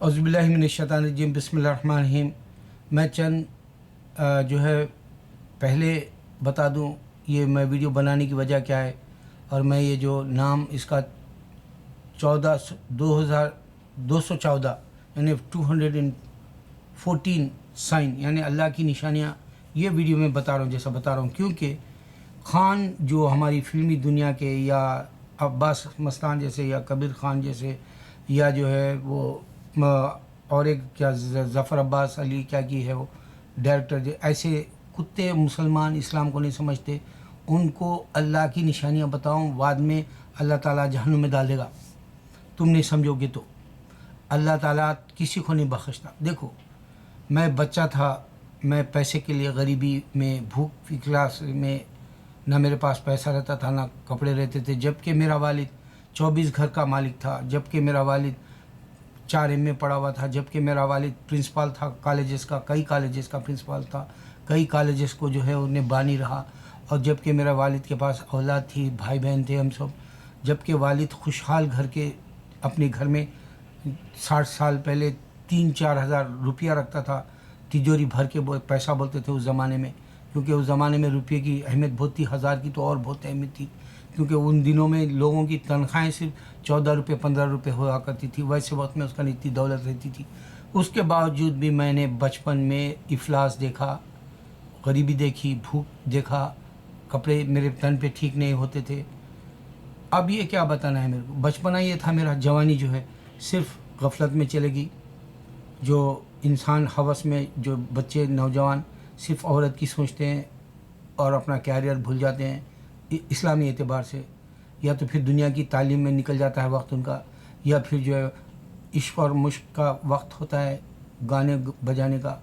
औज़ुबिल्लाहि मिनश्शैतानिर्रजीम बिस्मिल्लाहिर्रहमानिर्रहीम। मैं चंद जो है पहले बता दूं ये मैं वीडियो बनाने की वजह क्या है, और मैं ये जो नाम इसका 214 यानी 214 साइन यानी अल्लाह की निशानियाँ, ये वीडियो में बता रहा हूँ जैसा बता रहा हूँ, क्योंकि खान जो हमारी फिल्मी दुनिया के या अब्बास मस्तान जैसे या कबीर खान जैसे या जो है वो और एक क्या ज़फ़र अब्बास अली क्या की है वो डायरेक्टर, ऐसे कुत्ते मुसलमान इस्लाम को नहीं समझते, उनको अल्लाह की निशानियाँ बताऊँ, बाद में अल्लाह ताला जहन्नुम में डाल देगा। तुम नहीं समझोगे तो अल्लाह ताला किसी को नहीं बख्शता। देखो, मैं बच्चा था, मैं पैसे के लिए गरीबी में भूख पिघलास में ना मेरे पास पैसा रहता था ना कपड़े रहते थे, जबकि मेरा वालिद 24 घर का मालिक था, जबकि मेरा वालिद 4 में पढ़ा हुआ था, जबकि मेरा वालिद प्रिंसिपल था कॉलेजेस का, कई कॉलेजेस का प्रिंसिपल था, कई कॉलेजेस को जो है उन्हें बानी रहा, और जबकि मेरा वालिद के पास औलाद थी, भाई बहन थे हम सब, जबकि वालिद खुशहाल घर के अपने घर में 60 साल पहले 3-4 हज़ार रुपया रखता था, तिजोरी भर के पैसा बोलते थे उस ज़माने में, क्योंकि उस ज़माने में रुपये की अहमियत बहुत थी, हज़ार की तो और बहुत अहमियत थी, क्योंकि उन दिनों में लोगों की तनख्वाहें सिर्फ 14 रुपये 15 रुपये हुआ करती थी, वैसे वक्त में उसका इतनी दौलत रहती थी। उसके बावजूद भी मैंने बचपन में इफलास देखा, गरीबी देखी, भूख देखा, कपड़े मेरे तन पे ठीक नहीं होते थे। अब ये क्या बताना है मेरे को, बचपना ये था मेरा, जवानी जो है सिर्फ गफलत में चलेगी। जो इंसान हवस में, जो बच्चे नौजवान सिर्फ औरत की सोचते हैं और अपना कैरियर भूल जाते हैं इस्लामी एतबार से, या तो फिर दुनिया की तालीम में निकल जाता है वक्त उनका, या फिर जो है इश्क और मुश्क का वक्त होता है गाने बजाने का,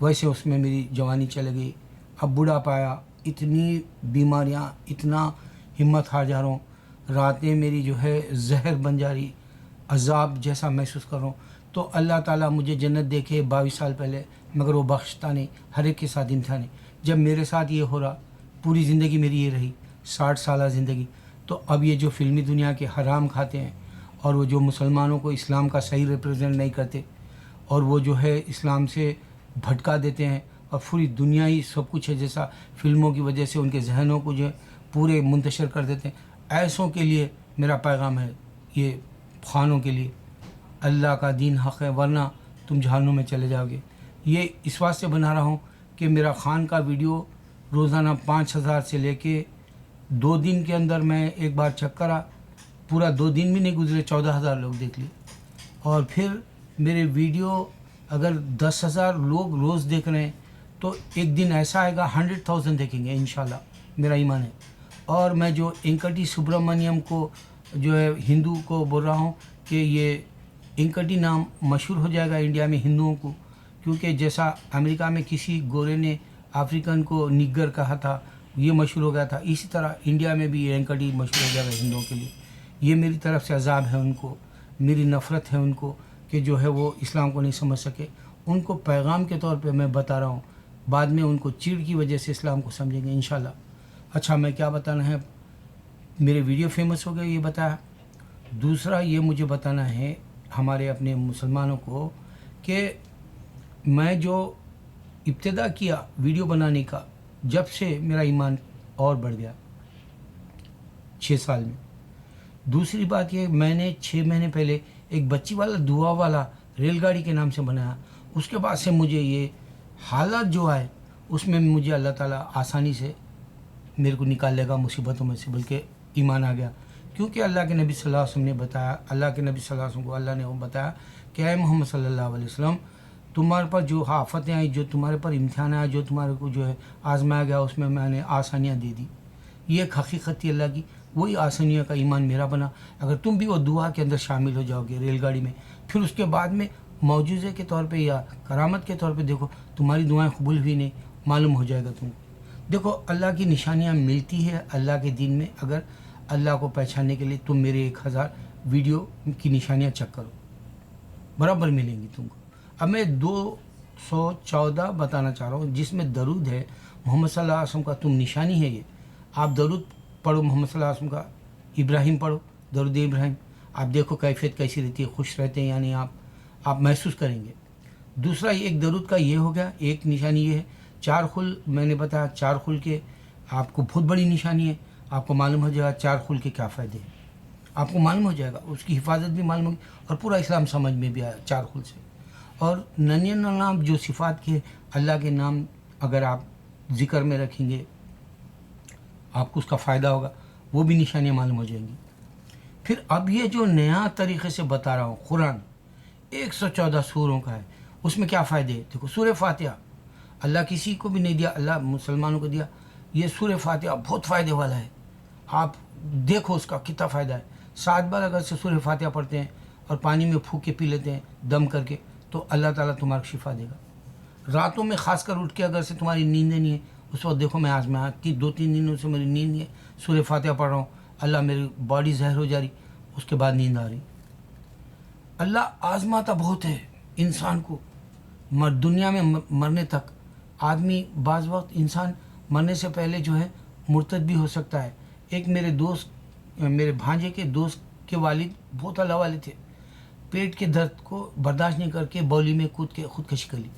वैसे उसमें मेरी जवानी चली गई। अब बूढ़ा पाया, इतनी बीमारियां, इतना हिम्मत हार जा रहा हूँ, रातें मेरी जो है जहर बन जा रही, अजाब जैसा महसूस कर रहा हूँ। तो अल्लाह ताला मुझे जन्नत देखे 22 साल पहले, मगर वो बख्शता नहीं, हर एक के साथ इम्तिहान है। जब मेरे साथ ये हो रहा, पूरी ज़िंदगी मेरी ये रही 60 साल ज़िंदगी, तो अब ये जो फिल्मी दुनिया के हराम खाते हैं और वो जो मुसलमानों को इस्लाम का सही रिप्रेजेंट नहीं करते और वो जो है इस्लाम से भटका देते हैं, और पूरी दुनिया ही सब कुछ है जैसा फिल्मों की वजह से उनके जहनों को जो है पूरे मुंतशर कर देते हैं, ऐसों के लिए मेरा पैगाम है, ये खानों के लिए, अल्लाह का दीन हक़ है, वरना तुम जहन्नुम में चले जाओगे। ये इस वास्ते बना रहा हूँ कि मेरा खान का वीडियो रोज़ाना 5000 से लेके 2 दिन के अंदर मैं एक बार चेक करा, पूरा 2 दिन भी नहीं गुजरे 14,000 लोग देख लिए। और फिर मेरे वीडियो अगर 10,000 लोग रोज़ देख रहे हैं तो एक दिन ऐसा आएगा 100,000 देखेंगे इंशाल्लाह, मेरा ईमान है। और मैं जो इंकटी सुब्रमण्यम को जो है हिंदू को बोल रहा हूँ कि ये इंकटी नाम मशहूर हो जाएगा इंडिया में हिंदुओं को, क्योंकि जैसा अमेरिका में किसी गोरे ने अफ्रीकन को निगर कहा था, ये मशहूर हो गया था, इसी तरह इंडिया में भी ये इंकटी मशहूर हो जाएगा हिंदुओं के लिए। ये मेरी तरफ से अजाब है उनको, मेरी नफ़रत है उनको कि जो है वो इस्लाम को नहीं समझ सके, उनको पैगाम के तौर पे मैं बता रहा हूँ, बाद में उनको चिढ़ की वजह से इस्लाम को समझेंगे इंशाल्लाह। अच्छा, मैं क्या बताना है, मेरे वीडियो फेमस हो गए ये बताया। दूसरा ये मुझे बताना है हमारे अपने मुसलमानों को कि मैं जो इब्तिदा किया वीडियो बनाने का, जब से मेरा ईमान और बढ़ गया 6 साल में। दूसरी बात ये, मैंने 6 महीने पहले एक बच्ची वाला दुआ वाला रेलगाड़ी के नाम से बनाया, उसके बाद से मुझे ये हालात जो आए उसमें मुझे अल्लाह ताला आसानी से मेरे को निकाल लेगा मुसीबतों में से, बल्कि ईमान आ गया, क्योंकि अल्लाह के नबी सल्लल्लाहु अलैहि वसल्लम ने बताया, अल्लाह के नबी सल्लल्लाहु अलैहि वसल्लम को अल्लाह ने वो बताया कि ऐ मोहम्मद सल्लल्लाहु अलैहि वसल्लम, तुम्हारे पर जो आफतें आई, जो तुम्हारे पर इम्तिहान आया, जो तुम्हारे को जो है आजमाया गया, उसमें मैंने आसानियाँ दे दी। ये एक हकीकत थी अल्लाह की, वही आसानियों का ईमान मेरा बना। अगर तुम भी वो दुआ के अंदर शामिल हो जाओगे रेलगाड़ी में, फिर उसके बाद में मौजूज़े के तौर पे या करामत के तौर पे देखो तुम्हारी दुआएं कबूल हुई नहीं, मालूम हो जाएगा तुमको। देखो, अल्लाह की निशानियाँ मिलती है अल्लाह के दीन में, अगर अल्लाह को पहचानने के लिए तुम मेरे 1000 वीडियो की निशानियाँ चेक करो, बराबर मिलेंगी तुमको। अब मैं 214 बताना चाह रहा हूँ, जिसमें दरूद है मोहम्मद सल्लल्लाहु अलैहि वसल्लम का, तुम निशानी है ये। आप दरूद पढ़ो मोहम्मद सल्लल्लाहु अलैहि वसल्लम का, इब्राहिम पढ़ो, दरूद इब्राहिम, आप देखो कैफियत कैसी रहती है, खुश रहते हैं यानी आप। آپ محسوس کریں گے. دوسرا ایک درود کا یہ ہو گیا, ایک نشانی یہ ہے. 4 خل میں نے بتایا, 4 خل کے آپ کو بہت بڑی نشانی ہے. آپ کو معلوم ہو جائے گا 4 خل کے کیا فائدے ہیں, آپ کو معلوم ہو جائے گا, اس کی حفاظت بھی معلوم ہوگی اور پورا اسلام سمجھ میں بھی آیا 4 خل سے. اور 99 نام جو صفات کے اللہ کے نام اگر آپ ذکر میں رکھیں گے آپ کو اس کا فائدہ ہوگا, وہ بھی نشانیاں معلوم ہو جائیں گی. پھر اب یہ جو نیا طریقے سے بتا رہا ہوں, قرآن 114 سوروں کا ہے, اس میں کیا فائدے ہیں. دیکھو سورہ فاتحہ اللہ کسی کو بھی نہیں دیا, اللہ مسلمانوں کو دیا. یہ سورہ فاتحہ بہت فائدے والا ہے, آپ دیکھو اس کا کتنا فائدہ ہے. 7 بار اگر سے سورہ فاتحہ پڑھتے ہیں اور پانی میں پھونک کے پی لیتے ہیں دم کر کے, تو اللہ تعالیٰ تمہارا شفا دے گا. راتوں میں خاص کر اٹھ کے اگر سے تمہاری نیندیں نہیں ہے, اس وقت دیکھو میں آزمایا کہ 2-3 دنوں سے میری نیند نہیں ہے, سورہ فاتحہ پڑھ رہا ہوں, اللہ میری باڈی زہر ہو جا رہی, اس کے بعد نیند آ رہی. اللہ آزماتا بہت ہے انسان کو. دنیا میں مرنے تک آدمی بعض وقت انسان مرنے سے پہلے جو ہے مرتد بھی ہو سکتا ہے. ایک میرے دوست, میرے بھانجے کے دوست کے والد بہت اللہ والے تھے, پیٹ کے درد کو برداشت نہیں کر کے بولی میں کود کے خودکشی کر لی.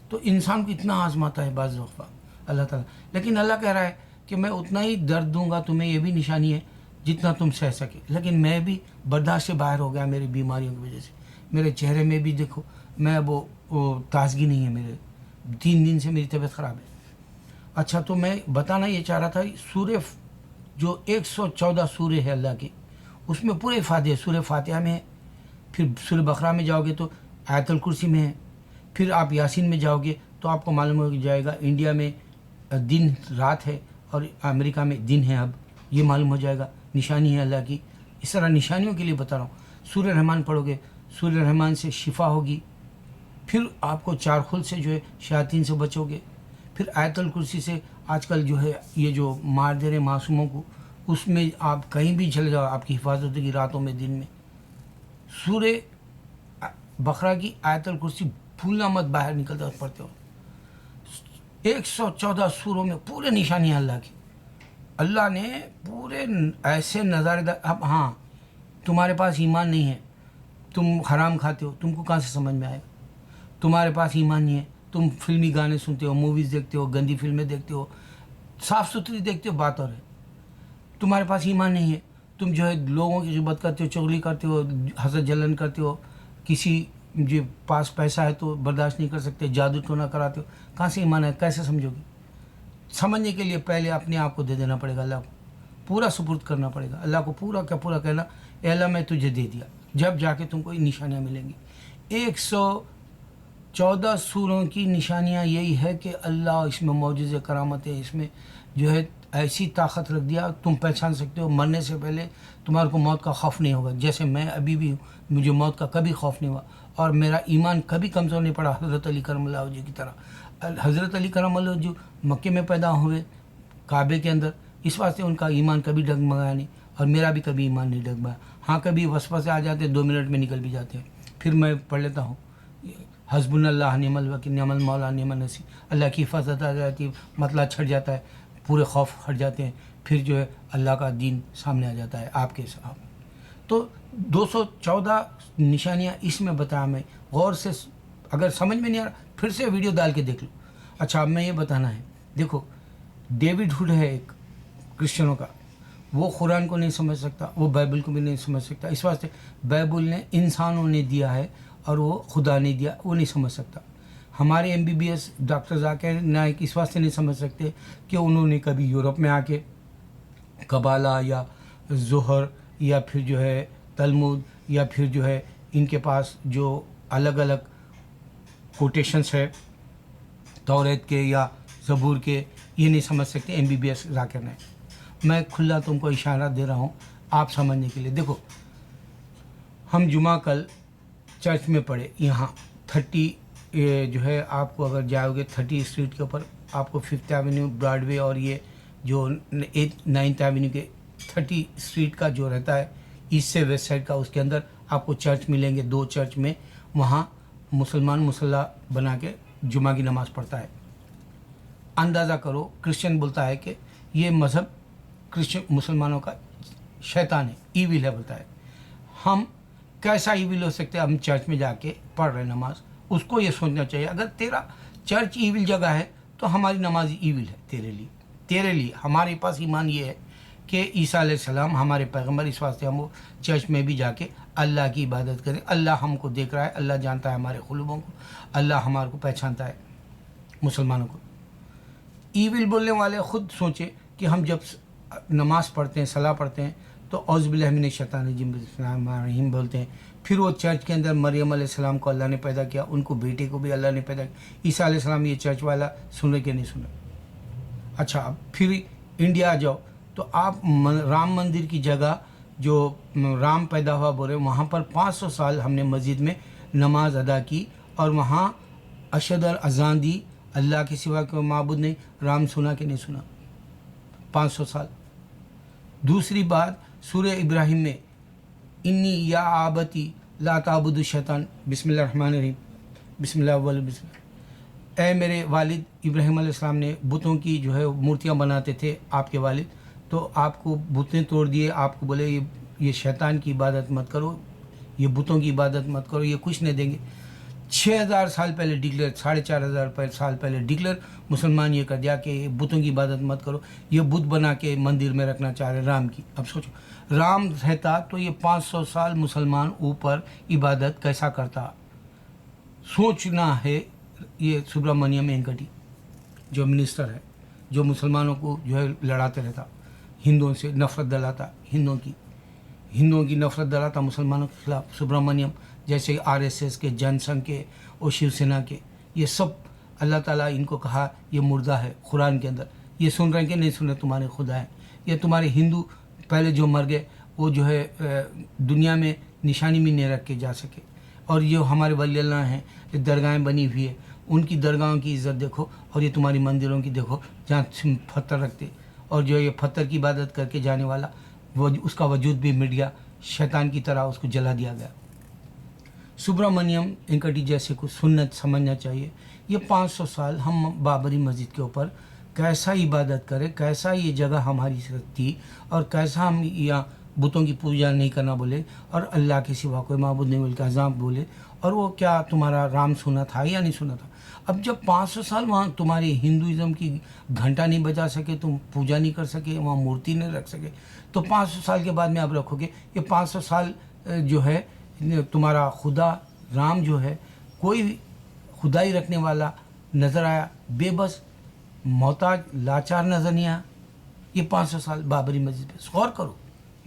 تو انسان کو اتنا آزماتا ہے بعض وقت اللہ تعالیٰ. لیکن اللہ کہہ رہا ہے کہ میں اتنا ہی درد دوں گا تمہیں, یہ بھی نشانی ہے, جتنا تم سہ سکے. لیکن میں بھی برداشت سے باہر ہو گیا میری بیماریوں کی وجہ سے. میرے چہرے میں بھی دیکھو میں وہ تازگی نہیں ہے, میرے 3 دن سے میری طبیعت خراب ہے. اچھا, تو میں بتانا یہ چاہ رہا تھا سورہ جو 114 سورے ہے اللہ کے, اس میں پورے فائدے سورہ فاتحہ میں ہے. پھر سورہ بقرہ میں جاؤ گے تو آیت الکرسی میں ہے. پھر آپ یاسین میں جاؤ گے تو آپ کو معلوم ہو جائے گا انڈیا میں دن رات ہے اور امریکہ میں دن ہے, اب یہ معلوم ہو جائے گا. نشانی ہے اللہ کی. اس طرح نشانیوں کے لیے بتا رہا ہوں. سورہ رحمان پڑھو گے, سورہ رحمان سے شفا ہوگی. پھر آپ کو 4 خل سے جو ہے شیاطین سے بچو گے. پھر آیت الکرسی سے آج کل جو ہے یہ جو مار دے رہے معصوموں کو, اس میں آپ کہیں بھی چلے جاؤ آپ کی حفاظت ہوگی راتوں میں دن میں. سورہ بقرہ کی آیت الکرسی بھولنا مت, باہر نکلتے وقت پڑھتے ہو. 114 سوروں میں پورے نشانیاں اللہ کی. اللہ نے پورے ایسے نظارے دار. اب ہاں تمہارے پاس ایمان نہیں ہے, تم حرام کھاتے ہو, تم کو کہاں سے سمجھ میں آئے گا. تمہارے پاس ایمان نہیں ہے, تم فلمی گانے سنتے ہو, موویز دیکھتے ہو, گندی فلمیں دیکھتے ہو, صاف ستھری دیکھتے ہو, بات اور ہے. تمہارے پاس ایمان نہیں ہے, تم جو ہے لوگوں کی غیبت کرتے ہو, چغلی کرتے ہو, حسد جلن کرتے ہو, کسی جو پاس پیسہ ہے تو برداشت نہیں کر سکتے, جادو ٹونا کراتے ہو. کہاں سے ایمان ہے, کیسے سمجھو گے. سمجھنے کے لیے پہلے اپنے آپ کو دے دینا پڑے گا, اللہ کو پورا سپرد کرنا پڑے گا. اللہ کو پورا کا پورا کہنا, اے اللہ میں تجھے دے دیا, جب جا کے تم کو نشانیاں ملیں گی. 114 سوروں کی نشانیاں یہی ہے کہ اللہ اس میں معجزے کرامت ہے, اس میں جو ہے ایسی طاقت رکھ دیا تم پہچان سکتے ہو. مرنے سے پہلے تمہارے کو موت کا خوف نہیں ہوگا, جیسے میں ابھی بھی ہوں, مجھے موت کا کبھی خوف نہیں ہوا اور میرا ایمان کبھی کمزور نہیں پڑا حضرت علی کرم اللہ وجہ کی طرح. حضرت علی کرم اللہ جو مکے میں پیدا ہوئے کعبے کے اندر, اس واسطے ان کا ایمان کبھی ڈگمگایا نہیں اور میرا بھی کبھی ایمان نہیں ڈگمگایا. ہاں کبھی وسوسے آ جاتے, 2 منٹ میں نکل بھی جاتے ہیں. پھر میں پڑھ لیتا ہوں حسبنا اللہ نعم الوکیل نعم المولا نعم النصیر, اللہ کی حفاظت آ جاتی ہے, مسئلہ چھٹ جاتا ہے, پورے خوف ہٹ جاتے ہیں. پھر جو ہے اللہ کا دین سامنے آ جاتا ہے آپ کے سامنے. تو 214 نشانیاں اس میں بتایا میں, غور سے اگر سمجھ میں نہیں آ رہا پھر سے ویڈیو ڈال کے دیکھ لو. اچھا اب میں یہ بتانا ہے, دیکھو ڈیوڈ ہڈ ہے ایک کرسچنوں کا, وہ قرآن کو نہیں سمجھ سکتا, وہ بائبل کو بھی نہیں سمجھ سکتا. اس واسطے بائبل نے انسانوں نے دیا ہے اور وہ خدا نے دیا, وہ نہیں سمجھ سکتا. ہمارے MBBS ڈاکٹر ذاکر نائک اس واسطے نہیں سمجھ سکتے کہ انہوں نے کبھی یورپ میں آ کے قبالہ یا زہر یا پھر جو ہے تلمود یا پھر جو ہے ان کے پاس جو الگ الگ کوٹیشنس ہے توریت کے یا زبور کے, یہ نہیں سمجھ سکتے MBBS ذاکر نائک. میں کھلا تم کو اشارہ دے رہا ہوں آپ سمجھنے کے لیے. دیکھو ہم جمعہ کل چرچ میں پڑھے, یہاں 30 جو ہے آپ کو اگر جاؤ گے 30 اسٹریٹ کے اوپر آپ کو 5th ایونیو براڈ وے اور یہ جو 9th ایونیو کے 30 اسٹریٹ کا جو رہتا ہے ایسٹ سے ویسٹ سائڈ کا, اس کے اندر آپ کو چرچ ملیں گے. 2 چرچ میں وہاں مسلمان مصلی بنا کے جمعہ کی نماز پڑھتا ہے. اندازہ کرو کرسچن بولتا ہے کہ یہ مذہب مسلمانوں کا شیطان ہے, ایویل ہے بولتا ہے. ہم कैसा ईविल हो सकता है हम चर्च में जाके पढ़ रहे नमाज, उसको ये सोचना चाहिए अगर तेरा चर्च ईविल जगह है तो हमारी नमाज ईविल है तेरे लिए। हमारे पास ईमान ये है कि ईसा अलैहिस्सलाम हमारे पैगंबर, इस वास्ते हम वो चर्च में भी जाके अल्लाह की इबादत करें। अल्लाह हमको देख रहा है, अल्लाह जानता है हमारे क़ुलूबों को, अल्लाह हमारे को पहचानता है मुसलमानों को। ईविल बोलने वाले ख़ुद सोचें कि हम जब नमाज़ पढ़ते हैं, सलाह पढ़ते हैं तो औज़ु बिल्लाहि मिनश शैतानिर रजीम बिस्मिल्लाहिर रहीम बोलते हैं। फिर वो चर्च के अंदर मरियम अलैहिस्सलाम को अल्लाह ने पैदा किया, उनको बेटे को भी अल्लाह ने पैदा किया। ईसा अलैहिस्सलाम ये चर्च वाला सुने कि नहीं सुने? अच्छा, अब फिर इंडिया आ जाओ तो आप राम मंदिर की जगह जो राम पैदा हुआ बोल रहे, वहाँ पर 500 साल हमने मस्जिद में नमाज अदा की और वहाँ अशहद और अज़ान दी, अल्लाह के सिवा कोई माबूद नहीं। राम सुना कि नहीं सुना? 500 साल। दूसरी बात, सूरह इब्राहिम में इन्नी या आबती ला ताबुदु शैतान बिस्मिल्लाहिर्रहमानिर्रहीम बिस्मिल्लाह वल बिस्मिल्लाह, ऐ मेरे वालिद इब्राहिम अलैहिस्सलाम ने बुतों की जो है मूर्तियाँ बनाते थे आपके वालिद, तो आपको बुतें तोड़ दिए, आपको बोले ये शैतान की इबादत मत करो, ये बुतों की इबादत मत करो, ये कुछ नहीं देंगे। 6000 साल पहले डिक्लेयर, 4500 साल पहले डिक्लेयर मुसलमान ये कर दिया कि बुतों की इबादत मत करो, ये बुत बना के मंदिर में रखना चाह रहे राम की। अब सोचो राम रहता तो ये 500 साल मुसलमान ऊपर इबादत कैसा करता? सोचना है। ये सुब्रमण्यम वेंकटी जो मिनिस्टर है, जो मुसलमानों को जो है लड़ाते रहता, हिंदुओं से नफ़रत दिलाता, हिंदुओं की नफ़रत दिलाता मुसलमानों के खिलाफ। सुब्रमण्यम जैसे आरएसएस के, जनसंघ के और शिवसेना के, ये सब अल्लाह ताला इनको कहा ये मुर्दा है कुरान के अंदर। ये सुन रहे हैं कि नहीं सुन रहे? तुम्हारे खुदा है, ये तुम्हारे हिंदू पहले जो मर गए वो जो है दुनिया में निशानी भी नहीं रख के जा सके। और ये हमारे वली अल्लाह हैं, ये दरगाहें बनी हुई है, उनकी दरगाहों की इज़्ज़त देखो और ये तुम्हारी मंदिरों की देखो जहाँ पत्थर रखते, और जो ये पत्थर की इबादत करके जाने वाला वो उसका वजूद भी मिट गया, शैतान की तरह उसको जला दिया गया। सुब्रमण्यम वेंकटी जैसे को सुन्नत समझना चाहिए। ये 500 साल हम बाबरी मस्जिद के ऊपर कैसा इबादत करें, कैसा ये जगह हमारी थी और कैसा हम यहाँ बुतों की पूजा नहीं करना बोले और अल्लाह के सिवा कोई माबूद नहीं बोल के अज़ाम बोले। और वो क्या तुम्हारा राम सुना था या नहीं सुना था? अब जब 500 साल वहाँ तुम्हारे हिंदुज़म की घंटा नहीं बजा सके, तुम पूजा नहीं कर सके, वहाँ मूर्ति नहीं रख सके, तो 500 साल के बाद में आप रखोगे? ये 500 साल जो है तुम्हारा खुदा राम जो है कोई खुदाई रखने वाला नज़र आया? बेबस, मोहताज, लाचार नज़र नहीं आया? ये 500 साल बाबरी मस्जिद पे गौर करो।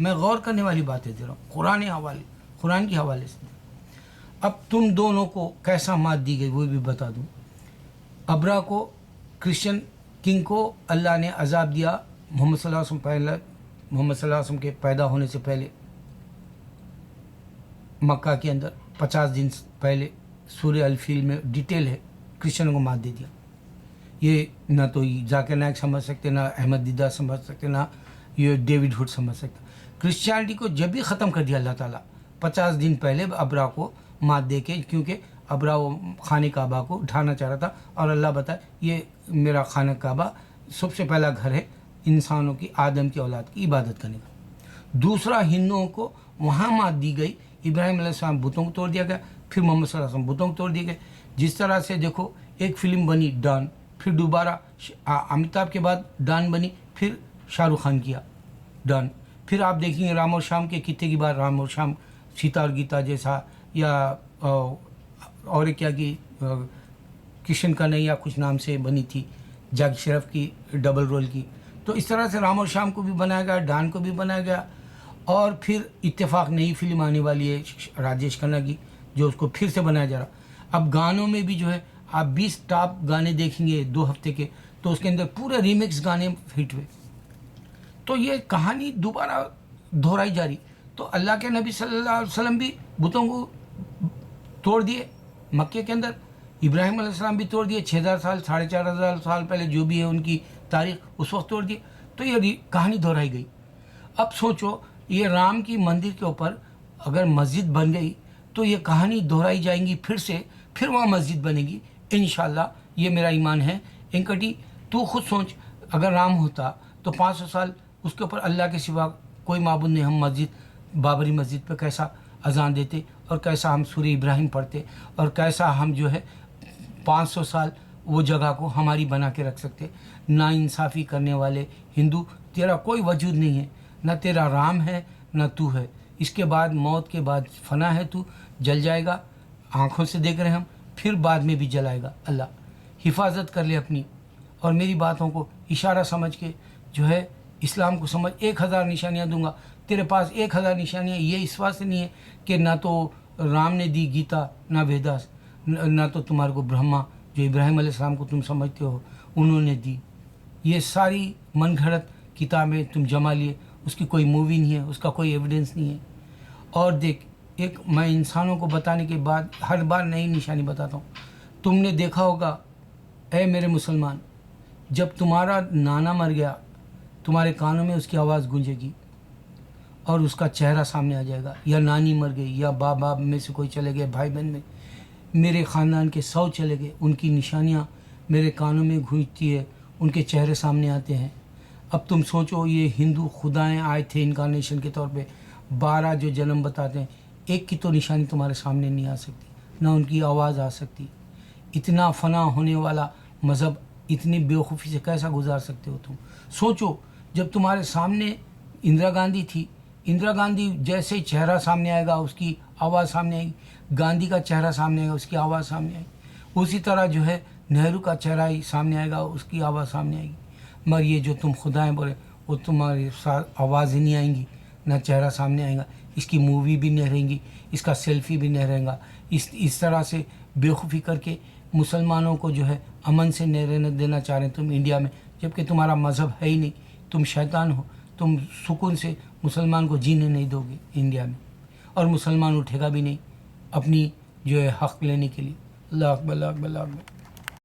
मैं गौर करने वाली बातें दे रहा हूँ कुरान के हवाले से। अब तुम दोनों को कैसा मात दी गई वो भी बता दूँ। अबरा को, क्रिश्चियन किंग को अल्लाह ने अजाब दिया मोहम्मद सल्लल्लाहु अलैहि वसल्लम के पैदा होने से पहले, मक्का के अंदर 50 दिन पहले। सूरह अल-फील में डिटेल है, क्रिश्चियनों को मात दे दिया। ये ना तो जाकिर नायक समझ सकते, ना अहमद दीदा समझ सकते, ना ये डेविड हुड समझ सकते। क्रिश्चियनिटी को जब भी ख़त्म कर दिया अल्लाह ताला 50 दिन पहले अबरा को मात दे के, क्योंकि अबरा वो खाने काबा को उठाना चाह रहा था और अल्लाह बताए ये मेरा खाना काबा सबसे पहला घर है इंसानों की, आदम की औलाद की इबादत करने का। दूसरा, हिंदुओं को वहाँ मात दी गई, इब्राहिम अलैहिस्सलाम बुतों को तोड़ दिया गया, फिर मोहम्मद सल्लल्लाहु अलैहि वसल्लम बुतों को तोड़ दिए गए। जिस तरह से देखो एक फ़िल्म बनी डॉन, फिर दोबारा अमिताभ के बाद डॉन बनी, फिर शाहरुख खान किया डॉन। फिर आप देखेंगे राम और शाम के कितने की बार राम और शाम, सीता और गीता जैसा, या और क्या कि किशन का नहीं या कुछ नाम से बनी थी, जाकी श्रॉफ की डबल रोल की। तो इस तरह से राम और शाम को भी बनाया गया, डॉन को भी बनाया गया। और फिर इत्तेफाक नई फिल्म आने वाली है राजेश खन्ना की, जो उसको फिर से बनाया जा रहा। अब गानों में भी जो है आप 20 टॉप गाने देखेंगे 2 हफ्ते के, तो उसके अंदर पूरे रीमिक्स गाने हिट हुए। तो ये कहानी दोबारा दोहराई जा रही। तो अल्लाह के नबी सल्लल्लाहु अलैहि वसल्लम भी बुतों को तोड़ दिए मक्के के अंदर, इब्राहिम अलैहिस्सलाम भी तोड़ दिए 6000 साल 4500 साल पहले जो भी है उनकी तारीख, उस वक्त तोड़ दिए। तो ये कहानी दोहराई गई। अब सोचो ये राम की मंदिर के ऊपर अगर मस्जिद बन गई तो ये कहानी दोहराई जाएंगी फिर से, फिर वहाँ मस्जिद बनेगी इंशाल्लाह, ये मेरा ईमान है। वेंकटी तू खुद सोच, अगर राम होता तो 500 साल उसके ऊपर अल्लाह के सिवा कोई माबूद नहीं, हम मस्जिद बाबरी मस्जिद पे कैसा اذان دیتے اور کیسا ہم سورہ ابراہیم پڑھتے اور کیسا ہم جو ہے 500 سال وہ جگہ کو ہماری بنا کے رکھ سکتے. نا انصافی کرنے والے ہندو، تیرا کوئی وجود نہیں ہے، نہ تیرا رام ہے نہ تو ہے. اس کے بعد موت کے بعد فنا ہے، تو جل جائے گا. آنکھوں سے دیکھ رہے ہیں ہم، پھر بعد میں بھی جلائے گا. اللہ حفاظت کر لے اپنی، اور میری باتوں کو اشارہ سمجھ کے جو ہے اسلام کو سمجھ. 1000 نشانیاں دوں گا، تیرے پاس 1000 نشانیاں یہ اس واسطے نہیں ہے کہ نہ تو رام نے دی گیتا، نہ ویداس، نہ تو تمہارے کو برہما جو ابراہیم علیہ السلام کو تم سمجھتے ہو انہوں نے دی. یہ ساری من گھڑت کتابیں تم جما لیے، اس کی کوئی مووی نہیں ہے، اس کا کوئی ایویڈنس نہیں ہے. اور دیکھ، ایک میں انسانوں کو بتانے کے بعد ہر بار نئی نشانی بتاتا ہوں. تم نے دیکھا ہوگا اے میرے مسلمان، جب تمہارا نانا مر گیا تمہارے کانوں میں اس کی آواز گونجے گی اور اس کا چہرہ سامنے آ جائے گا. یا نانی مر گئی، یا باپ میں سے کوئی چلے گئے، بھائی بہن میں میرے خاندان کے 100 چلے گئے، ان کی نشانیاں میرے کانوں میں گونجتی ہے، ان کے چہرے سامنے آتے ہیں. اب تم سوچو، یہ ہندو خدائیں آئے تھے انکارنیشن کے طور پہ، 12 جو جنم بتاتے ہیں، ایک کی تو نشانی تمہارے سامنے نہیں آ سکتی، نہ ان کی آواز آ سکتی. اتنا فنا ہونے والا مذہب اتنی بیوقوفی سے کیسا گزار سکتے ہو تم؟ سوچو، جب تمہارے سامنے اندرا گاندھی تھی، اندرا گاندھی جیسے ہی چہرہ سامنے آئے گا اس کی آواز سامنے آئے گی، گاندھی کا چہرہ سامنے آئے گا اس کی آواز سامنے آئے گی. اسی طرح جو ہے نہرو کا چہرہ ہی سامنے آئے گا اس کی آواز سامنے آئے گی. مگر یہ جو تم خدائیں بولے وہ تمہارے ساتھ آواز ہی نہیں آئیں گی، نہ چہرہ سامنے آئے گا، اس کی مووی بھی نہیں رہیں گی، اس کا سیلفی بھی نہیں رہے گا. اس طرح سے بیوقوفی کر کے مسلمانوں کو جو ہے امن سے نہیں رہنے دینا چاہ رہے ہیں تم انڈیا میں، جبکہ تمہارا مذہب ہے ہی نہیں، تم شیطان ہو. تم سکون سے مسلمان کو جینے نہیں دو گے انڈیا میں، اور مسلمان اٹھے گا بھی نہیں اپنی جو ہے حق لینے کے لیے. اللہ اکبر، اللہ اکبر، اللہ اکبر.